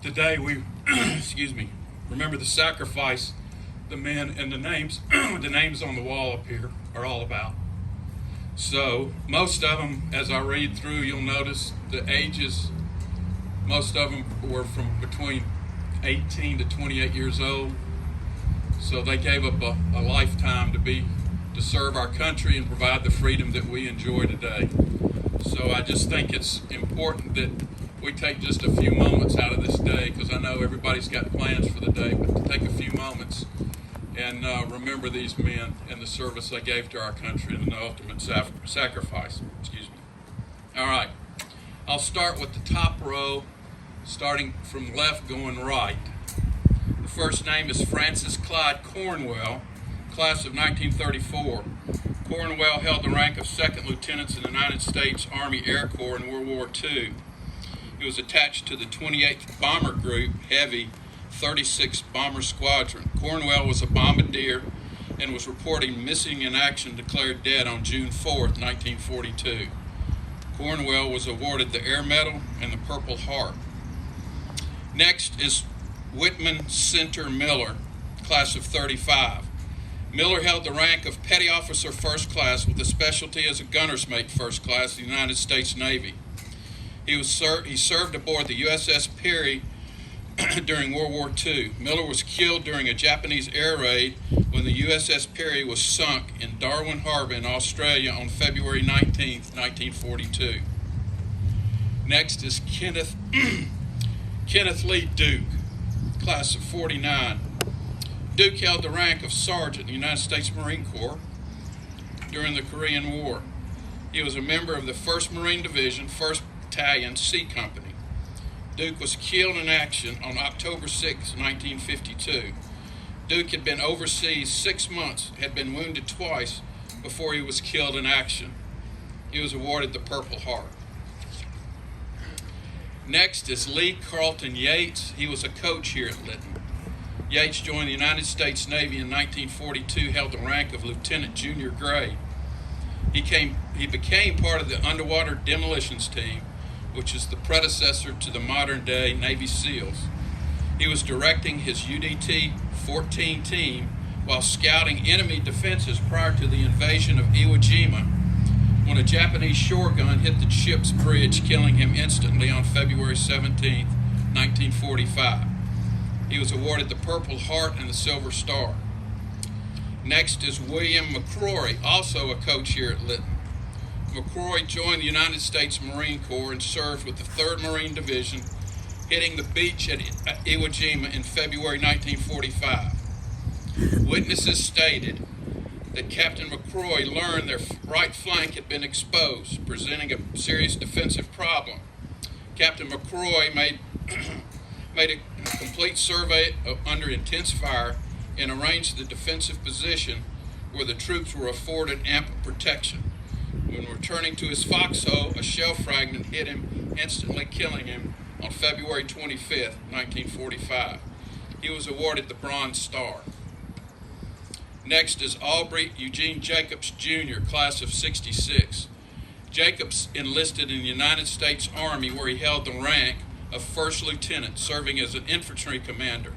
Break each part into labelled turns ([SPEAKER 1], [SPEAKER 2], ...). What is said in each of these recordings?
[SPEAKER 1] Today we, excuse me, remember the sacrifice the men and the names, the names on the wall up here are all about. So most of them, as I read through, you'll notice the ages. Most of them were from between 18 to 28 years old. So they gave up a lifetime to serve our country and provide the freedom that we enjoy today. So I just think it's important that we take just a few moments out of this day, because I know everybody's got plans for the day, but to take a few moments and remember these men and the service they gave to our country and the ultimate sacrifice. Excuse me. All right. I'll start with the top row, starting from left going right. The first name is Francis Clyde Cornwell, class of 1934. Cornwell held the rank of second lieutenant in the United States Army Air Corps in World War II. He was attached to the 28th Bomber Group, Heavy 36th Bomber Squadron. Cornwell was a bombardier and was reporting missing in action, declared dead on June 4th, 1942. Cornwell was awarded the Air Medal and the Purple Heart. Next is Whitman Center Miller, class of 35. Miller held the rank of Petty Officer First Class with a specialty as a gunner's mate First Class in the United States Navy. He served aboard the USS Perry during World War II. Miller was killed during a Japanese air raid when the USS Perry was sunk in Darwin Harbor in Australia on February 19, 1942. Next is Kenneth Lee Duke, class of 49. Duke held the rank of Sergeant in the United States Marine Corps during the Korean War. He was a member of the 1st Marine Division, 1st Battalion, C Company. Duke was killed in action on October 6, 1952. Duke had been overseas 6 months, had been wounded twice before he was killed in action. He was awarded the Purple Heart. Next is Lee Carlton Yates. He was a coach here at Litton. Yates joined the United States Navy in 1942, held the rank of Lieutenant Junior Grade. He became part of the Underwater Demolitions Team, which is the predecessor to the modern-day Navy SEALs. He was directing his UDT-14 team while scouting enemy defenses prior to the invasion of Iwo Jima, when a Japanese shore gun hit the ship's bridge, killing him instantly on February 17, 1945. He was awarded the Purple Heart and the Silver Star. Next is William McCrory, also a coach here at Litton. McCrory joined the United States Marine Corps and served with the 3rd Marine Division, hitting the beach at Iwo Jima in February 1945. Witnesses stated that Captain McCrory learned their right flank had been exposed, presenting a serious defensive problem. Captain McCrory made a complete survey under intense fire and arranged the defensive position where the troops were afforded ample protection. When returning to his foxhole, a shell fragment hit him, instantly killing him on February 25, 1945. He was awarded the Bronze Star. Next is Aubrey Eugene Jacobs, Jr., class of 66. Jacobs enlisted in the United States Army, where he held the rank of First Lieutenant, serving as an infantry commander.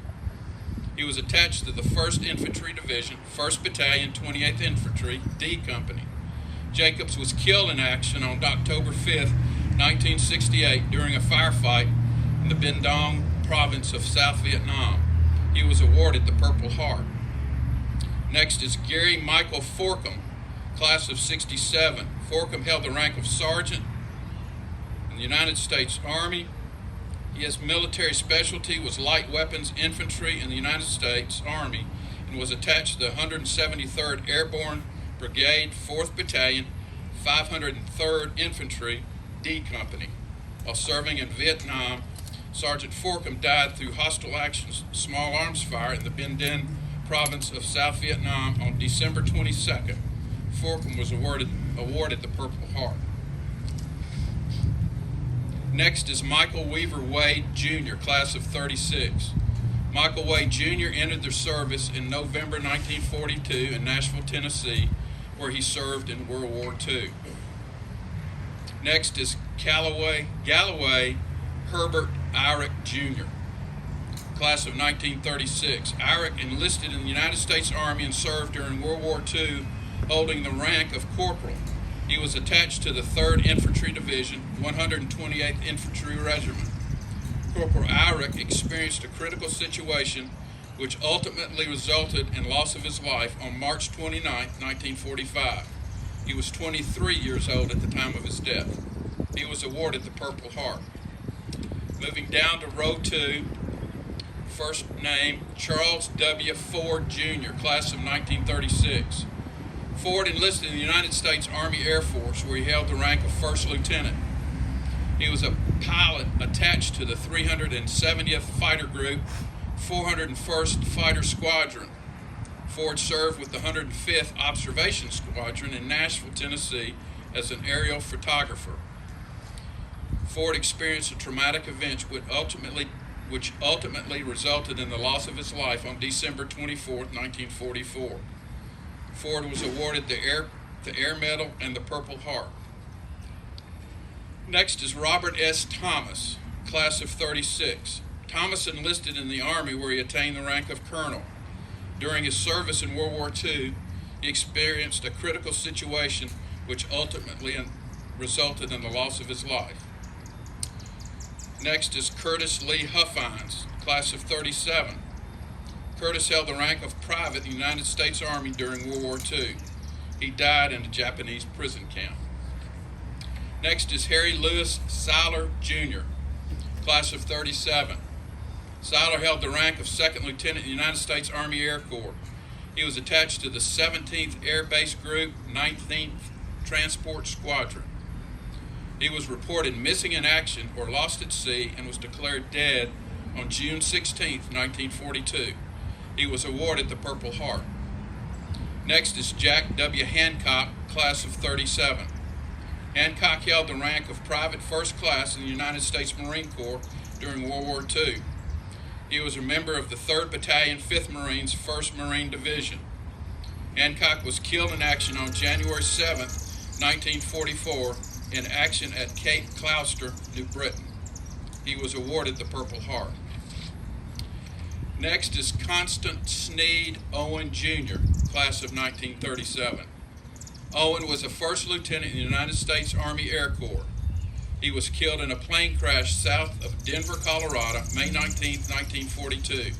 [SPEAKER 1] He was attached to the 1st Infantry Division, 1st Battalion, 28th Infantry, D Company. Jacobs was killed in action on October 5, 1968, during a firefight in the Binh Dong province of South Vietnam. He was awarded the Purple Heart. Next is Gary Michael Forkham, class of 67. Forkham held the rank of Sergeant in the United States Army. His military specialty was light weapons infantry in the United States Army and was attached to the 173rd Airborne Brigade, 4th Battalion, 503rd Infantry, D Company. While serving in Vietnam, Sergeant Forkham died through hostile actions, small arms fire in the Binh Dinh province of South Vietnam on December 22nd. Forkham was awarded the Purple Heart. Next is Michael Weaver Wade, Jr., class of 36. Michael Wade, Jr. entered the service in November 1942 in Nashville, Tennessee, where he served in World War II. Next is Galloway Herbert Irick, Jr., class of 1936. Irick enlisted in the United States Army and served during World War II, holding the rank of corporal. He was attached to the 3rd Infantry Division, 128th Infantry Regiment. Corporal Irick experienced a critical situation which ultimately resulted in loss of his life on March 29, 1945. He was 23 years old at the time of his death. He was awarded the Purple Heart. Moving down to row 2, first name, Charles W. Ford, Jr., class of 1936. Ford enlisted in the United States Army Air Force, where he held the rank of First Lieutenant. He was a pilot attached to the 370th Fighter Group, 401st Fighter Squadron. Ford served with the 105th Observation Squadron in Nashville, Tennessee, as an aerial photographer. Ford experienced a traumatic event which ultimately resulted in the loss of his life on December 24, 1944. Ford was awarded the Air Medal and the Purple Heart. Next is Robert S. Thomas, class of 36. Thomas enlisted in the Army, where he attained the rank of colonel. During his service in World War II, he experienced a critical situation which ultimately resulted in the loss of his life. Next is Curtis Lee Huffines, class of 37. Curtis held the rank of private in the United States Army during World War II. He died in a Japanese prison camp. Next is Harry Lewis Seiler, Jr., class of 37. Seiler held the rank of 2nd Lieutenant in the United States Army Air Corps. He was attached to the 17th Air Base Group, 19th Transport Squadron. He was reported missing in action or lost at sea and was declared dead on June 16, 1942. He was awarded the Purple Heart. Next is Jack W. Hancock, class of 37. Hancock held the rank of Private First Class in the United States Marine Corps during World War II. He was a member of the 3rd Battalion, 5th Marines, 1st Marine Division. Hancock was killed in action on January 7, 1944, in action at Cape Clouster, New Britain. He was awarded the Purple Heart. Next is Constant Sneed Owen, Jr., class of 1937. Owen was a 1st Lieutenant in the United States Army Air Corps. He was killed in a plane crash south of Denver, Colorado, May 19, 1942.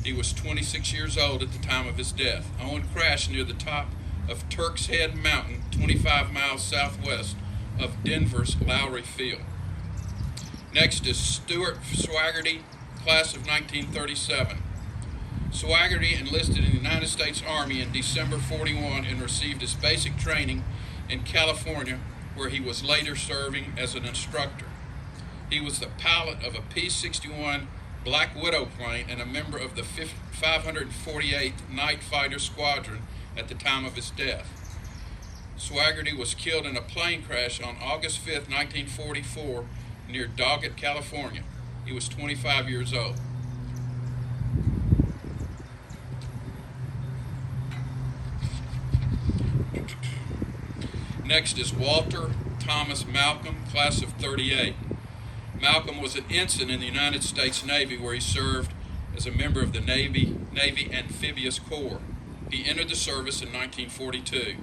[SPEAKER 1] He was 26 years old at the time of his death. Owen crashed near the top of Turk's Head Mountain, 25 miles southwest of Denver's Lowry Field. Next is Stuart Swaggerty, class of 1937. Swaggerty enlisted in the United States Army in December 41 and received his basic training in California, where he was later serving as an instructor. He was the pilot of a P-61 Black Widow plane and a member of the 548th Night Fighter Squadron at the time of his death. Swaggerty was killed in a plane crash on August 5, 1944, near Doggett, California. He was 25 years old. Next is Walter Thomas Malcolm, class of 38. Malcolm was an ensign in the United States Navy, where he served as a member of the Navy Amphibious Corps. He entered the service in 1942.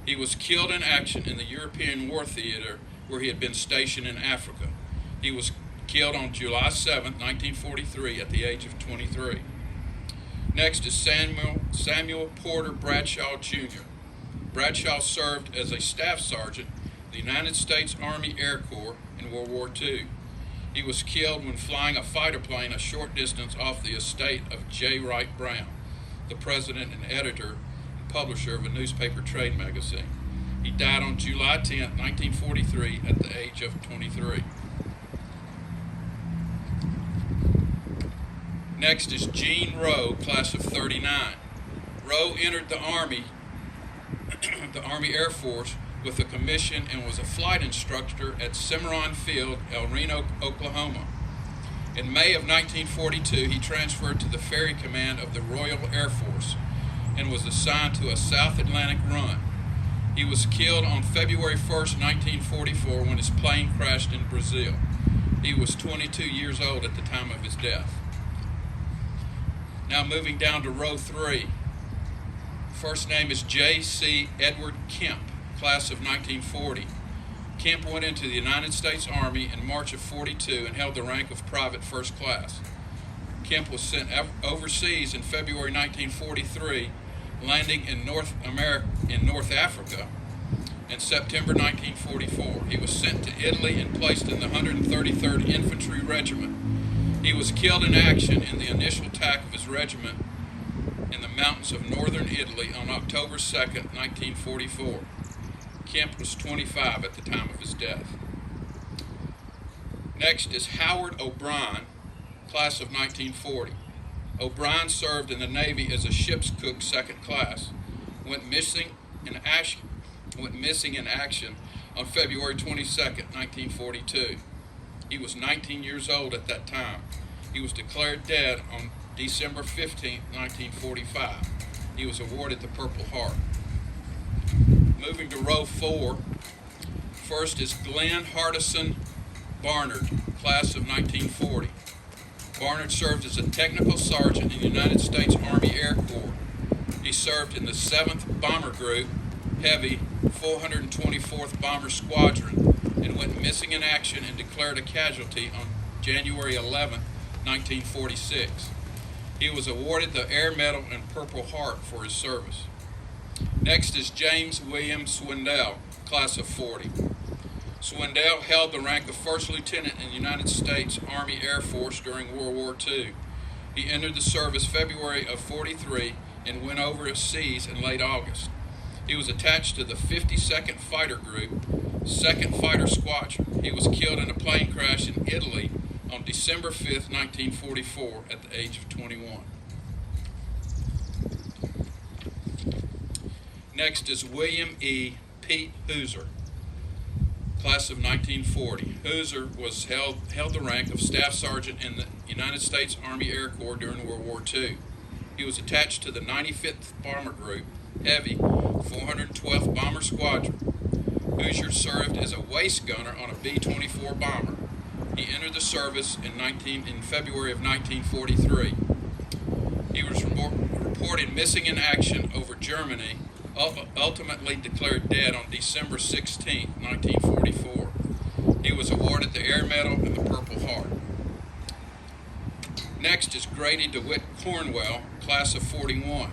[SPEAKER 1] He was killed in action in the European War Theater, where he had been stationed in Africa. He was killed on July 7, 1943, at the age of 23. Next is Samuel Porter Bradshaw, Jr. Bradshaw served as a staff sergeant in the United States Army Air Corps in World War II. He was killed when flying a fighter plane a short distance off the estate of J. Wright Brown, the president and editor and publisher of a newspaper trade magazine. He died on July 10, 1943, at the age of 23. Next is Gene Rowe, class of 39. Rowe entered the Army Air Force with a commission and was a flight instructor at Cimarron Field, El Reno, Oklahoma. In May of 1942, he transferred to the Ferry Command of the Royal Air Force and was assigned to a South Atlantic run. He was killed on February 1, 1944, when his plane crashed in Brazil. He was 22 years old at the time of his death. Now moving down to row 3. First name is J.C. Edward Kemp, class of 1940. Kemp went into the United States Army in March of 42 and held the rank of private first class. Kemp was sent overseas in February 1943, landing in North Africa in September 1944. He was sent to Italy and placed in the 133rd Infantry Regiment. He was killed in action in the initial attack of his regiment in the mountains of northern Italy on October 2nd, 1944. Kemp was 25 at the time of his death. Next is Howard O'Brien, class of 1940. O'Brien served in the Navy as a ship's cook second class, went missing in action on February 22nd, 1942. He was 19 years old at that time. He was declared dead on December 15, 1945. He was awarded the Purple Heart. Moving to row 4. First is Glenn Hardison Barnard, class of 1940. Barnard served as a technical sergeant in the United States Army Air Corps. He served in the 7th Bomber Group, Heavy, 424th Bomber Squadron, and went missing in action and declared a casualty on January 11, 1946. He was awarded the Air Medal and Purple Heart for his service. Next is James William Swindell, class of 40. Swindell held the rank of First Lieutenant in the United States Army Air Force during World War II. He entered the service February of 43 and went overseas in late August. He was attached to the 52nd Fighter Group, 2nd Fighter Squadron. He was killed in a plane crash in Italy on December 5, 1944, at the age of 21. Next is William E. Pete Hooser, class of 1940. Hooser held the rank of Staff Sergeant in the United States Army Air Corps during World War II. He was attached to the 95th Bomber Group, Heavy, 412th Bomber Squadron. Hooser served as a waist gunner on a B-24 bomber. He entered the service in February of 1943. He was reported missing in action over Germany, ultimately declared dead on December 16, 1944. He was awarded the Air Medal and the Purple Heart. Next is Grady DeWitt Cornwell, class of 41.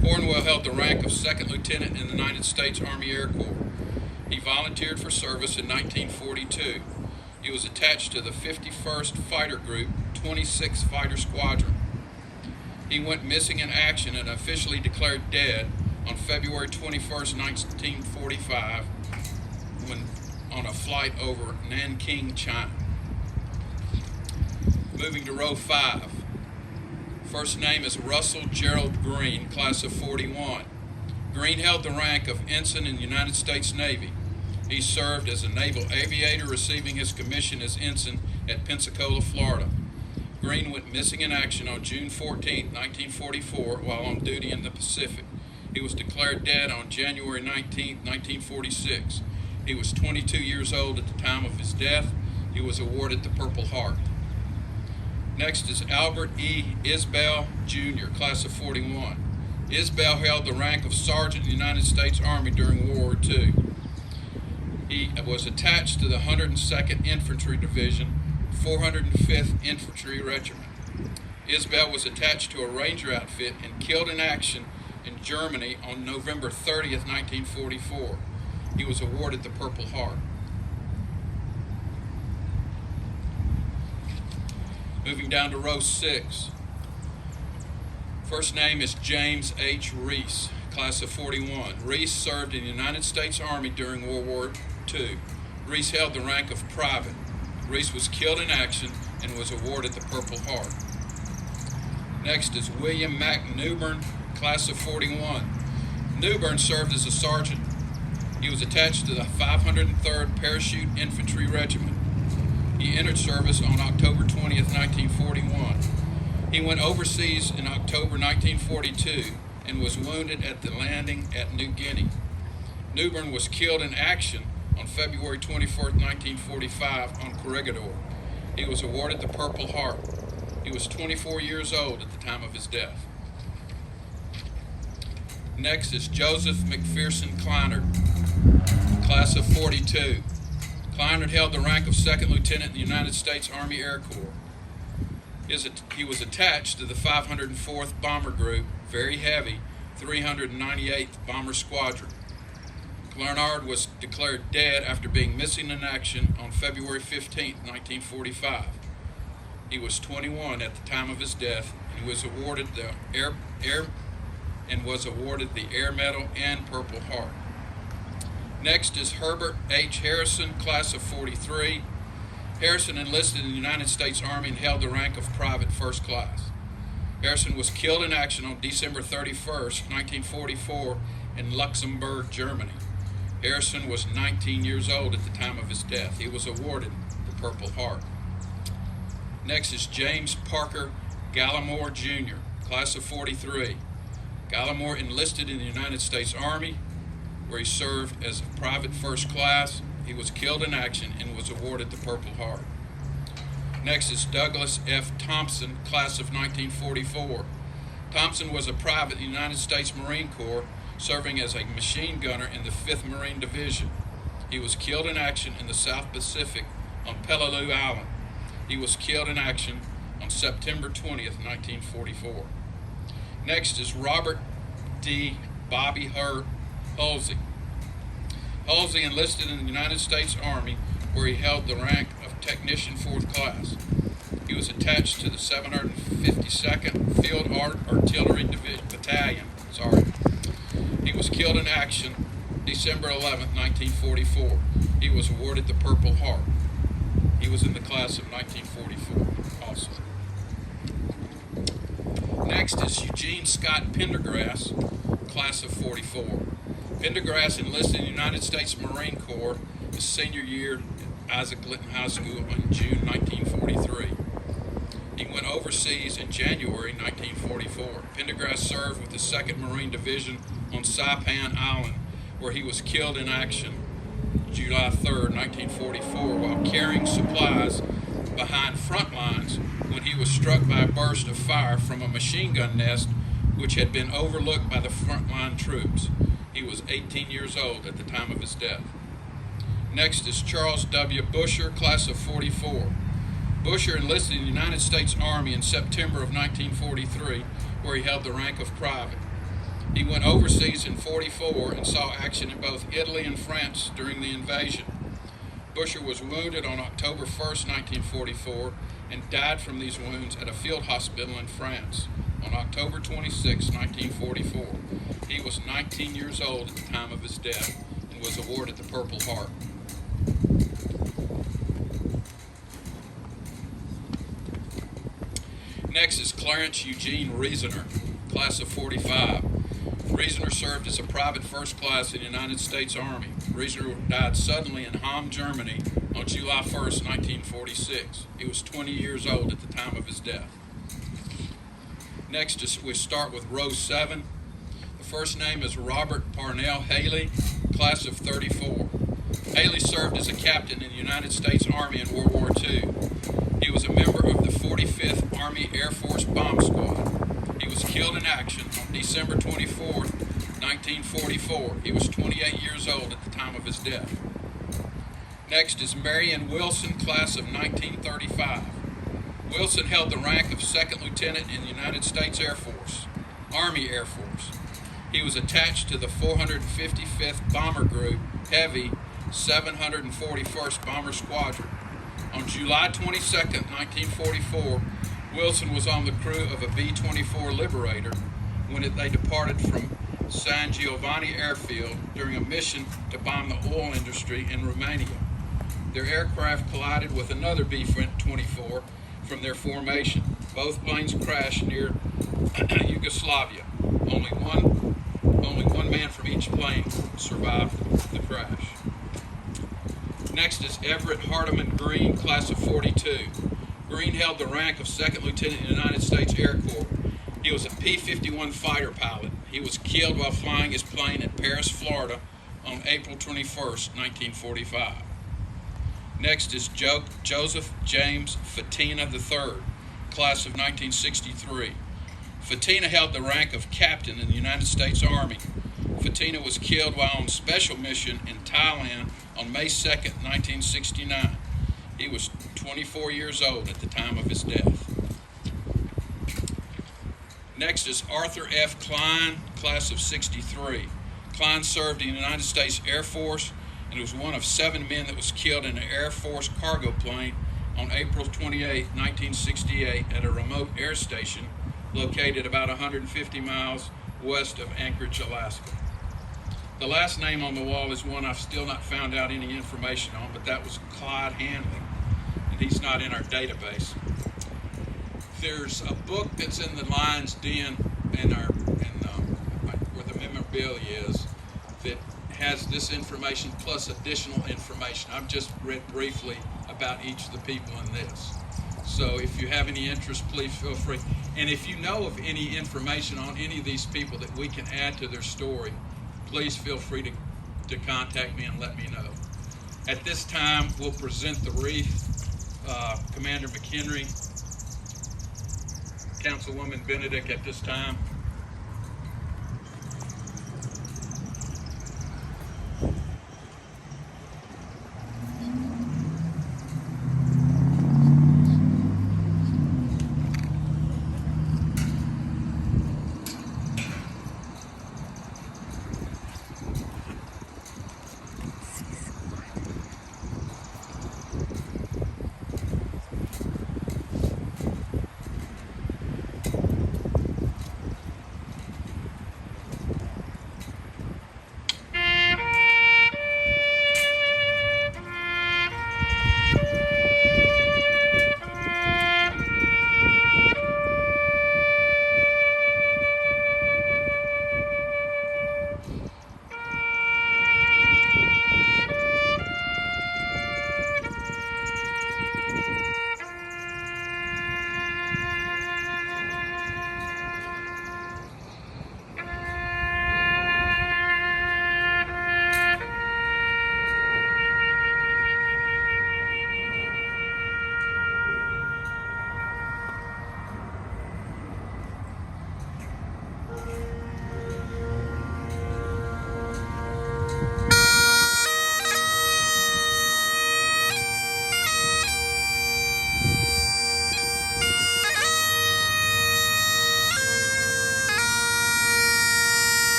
[SPEAKER 1] Cornwell held the rank of Second Lieutenant in the United States Army Air Corps. He volunteered for service in 1942. He was attached to the 51st Fighter Group, 26th Fighter Squadron. He went missing in action and officially declared dead on February 21st, 1945, when on a flight over Nanking, China. Moving to row 5. First name is Russell Gerald Green, class of 41. Green held the rank of ensign in the United States Navy. He served as a naval aviator, receiving his commission as ensign at Pensacola, Florida. Green went missing in action on June 14, 1944, while on duty in the Pacific. He was declared dead on January 19, 1946. He was 22 years old at the time of his death. He was awarded the Purple Heart. Next is Albert E. Isbell, Jr., class of 41. Isbell held the rank of Sergeant in the United States Army during World War II. He was attached to the 102nd Infantry Division, 405th Infantry Regiment. Isbell was attached to a Ranger outfit and killed in action in Germany on November 30th, 1944. He was awarded the Purple Heart. Moving down to row 6. First name is James H. Reese, class of 41. Reese served in the United States Army during World War II. Reese held the rank of private. Reese was killed in action and was awarded the Purple Heart. Next is William Mack Newbern, class of 41. Newbern served as a sergeant. He was attached to the 503rd Parachute Infantry Regiment. He entered service on October 20th, 1941. He went overseas in October 1942 and was wounded at the landing at New Guinea. Newbern was killed in action on February 24th, 1945 on Corregidor. He was awarded the Purple Heart. He was 24 years old at the time of his death. Next is Joseph McPherson Kleinert, class of 42. Kleinert held the rank of second lieutenant in the United States Army Air Corps. He was attached to the 504th Bomber Group, very heavy, 398th Bomber Squadron. Kleinert was declared dead after being missing in action on February 15, 1945. He was 21 at the time of his death and was awarded the Air Medal and Purple Heart. Next is Herbert H. Harrison, class of 43. Harrison enlisted in the United States Army and held the rank of private first class. Harrison was killed in action on December 31st, 1944 in Luxembourg, Germany. Harrison was 19 years old at the time of his death. He was awarded the Purple Heart. Next is James Parker Gallimore, Jr., class of 43. Gallimore enlisted in the United States Army, where he served as a private first class. He was killed in action and was awarded the Purple Heart. Next is Douglas F. Thompson, class of 1944. Thompson was a private in the United States Marine Corps, serving as a machine gunner in the 5th Marine Division. He was killed in action in the South Pacific on Peleliu Island. He was killed in action on September 20th, 1944. Next is Robert D. Bobby Halsey. Halsey enlisted in the United States Army, where he held the rank of Technician 4th Class. He was attached to the 752nd Field Artillery Battalion. He was killed in action December 11, 1944. He was awarded the Purple Heart. He was in the class of 1944 also. Next is Eugene Scott Pendergrass, class of 44. Pendergrass enlisted in the United States Marine Corps his senior year at Isaac Litton High School in June 1943. He went overseas in January 1944. Pendergrass served with the 2nd Marine Division on Saipan Island, where he was killed in action July 3, 1944, while carrying supplies behind front lines when he was struck by a burst of fire from a machine gun nest which had been overlooked by the frontline troops. He was 18 years old at the time of his death. Next is Charles W. Busher, class of 44. Busher enlisted in the United States Army in September of 1943, where he held the rank of private. He went overseas in 44 and saw action in both Italy and France during the invasion. Busher was wounded on October 1st, 1944, and died from these wounds at a field hospital in France on October 26, 1944. He was 19 years old at the time of his death and was awarded the Purple Heart. Next is Clarence Eugene Reasoner, class of 45. Reasoner served as a private first class in the United States Army. Reasoner died suddenly in Hamm, Germany on July 1st, 1946. He was 20 years old at the time of his death. Next is we start with row 7. The first name is Robert Parnell Haley, class of 34. Haley served as a captain in the United States Army in World War II. He was a member of the 45th Army Air Force Bomb Squad. He was killed in action on December 24, 1944. He was 28 years old at the time of his death. Next is Marion Wilson, class of 1935. Wilson held the rank of 2nd Lieutenant in the United States Air Force, Army Air Force. He was attached to the 455th Bomber Group, Heavy, 741st Bomber Squadron. On July 22, 1944, Wilson was on the crew of a B-24 Liberator when they departed from San Giovanni Airfield during a mission to bomb the oil industry in Romania. Their aircraft collided with another B-24 from their formation. Both planes crashed near Yugoslavia. Only one man from each plane survived the crash. Next is Everett Hardeman Green, class of 42. Green held the rank of 2nd Lieutenant in the United States Air Corps. He was a P-51 fighter pilot. He was killed while flying his plane at Paris, Florida on April 21st, 1945. Next is Joseph James Fatina III, class of 1963. Fatina held the rank of captain in the United States Army. Fatina was killed while on special mission in Thailand on May 2nd, 1969. He was 24 years old at the time of his death. Next is Arthur F. Klein, class of 63. Klein served in the United States Air Force and was one of 7 men that was killed in an Air Force cargo plane on April 28, 1968 at a remote air station located about 150 miles west of Anchorage, Alaska. The last name on the wall is one I've still not found out any information on, but that was Clyde Hanley, and he's not in our database. There's a book that's in the Lion's Den where the memorabilia is that has this information plus additional information. I've just read briefly about each of the people in this. So if you have any interest, please feel free. And if you know of any information on any of these people that we can add to their story, please feel free to contact me and let me know. At this time, we'll present the wreath. Commander McHenry, Councilwoman Benedict at this time.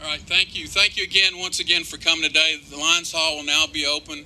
[SPEAKER 1] All right, thank you. Thank you again, once again, for coming today. The Lions Hall will now be open.